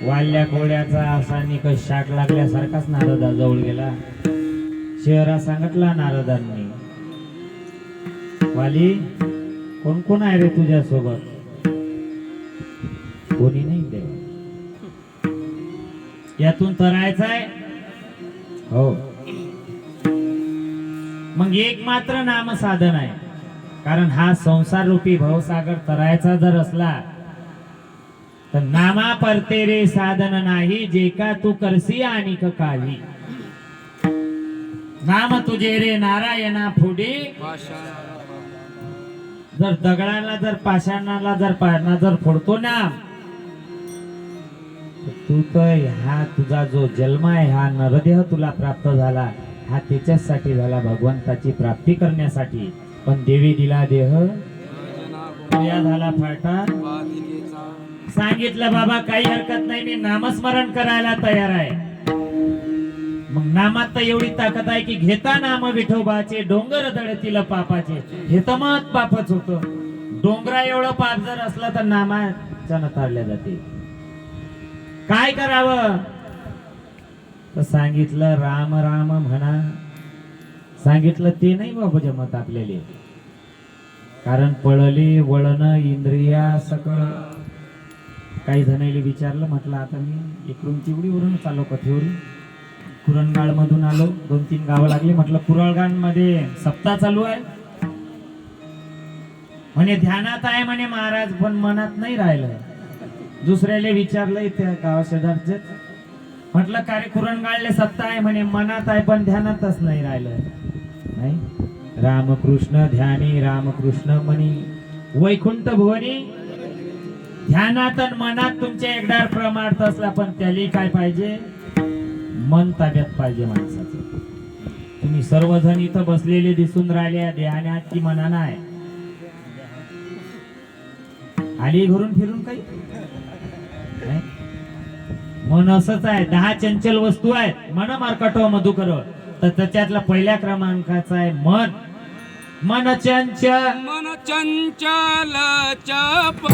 वाल्या कोड्याचा असा निकष शाक लागल्यासारखाच नारदा जवळ गेला. शहरा सांगितला नारदांनी, वाली कोण कोण आहे रे तुझ्या सोबत? कोणी नाही देवा. यातून तरायचंय? हो. मग एक मात्र नाम साधन आहे, कारण हा संसार रूपी भवसागर तरायचा जर असला तर नामा परते रे साधन नाही, जे का तू करसी आणि काही. नाम तुझे रे नारायणा पुढे. जर दगडाला जर पाषाणाला जर पाळणा जर फोडतो ना, तू तर हा तुझा जो जन्म आहे, हा नरदेह तुला प्राप्त झाला, हा त्याच्यासाठी झाला, भगवंताची प्राप्ती करण्यासाठी. पण देवी दिला देह या झाला फाटा. सांगितलं बाबा काही हरकत नाही, मी नामस्मरण करायला तयार आहे. मग नामात तर एवढी ताकद आहे की घेता नाम विठोबाचे डोंगर दळतील पापाचे. हे तर मत पापच होत. डोंगरा एवढं पाप जर असलं तर नामाच्या तारल्या जाते. काय करावं तर सांगितलं राम राम म्हणा. सांगितलं ते नाही बाबा जमत आपल्याला, कारण पळले वळण इंद्रिया सकळ. काही जणांनी विचारलं, म्हटलं आता मी इकडून चिवडीवरून चाललो, कथेवरून कुरणगाळ मधून आलो. 2-3 गावं लागली. म्हटलं कुरणगाळ मध्ये सप्ताह चालू आहे म्हणे, ध्यानात आहे म्हणे महाराज, पण मनात नाही राहिलं. दुसऱ्याला विचारलं त्या गावा शेजारचे, म्हटलं का रे कुरणगाळले सप्ताह आहे म्हणे, मनात आहे पण ध्यानातच नाही राहिलं. नाही, रामकृष्ण ध्यानी रामकृष्ण मनी वैकुंठ भुवनी. ध्यानात आणि मनात तुमच्या एकदार प्रमाणात असला, पण त्याला काय पाहिजे? मन ताब्यात पाहिजे माणसाचं. तुम्ही सर्वजण इथं बसलेले दिसून राहिले, देहाने की मनानं आहे? आली घरून फिरून काही मन असंच आहे. 10 चंचल वस्तू आहेत, मन मार्कटो मधुकर, तर त्याच्यातला पहिल्या क्रमांकाचा आहे मन. मन चंचल मन चंचल चप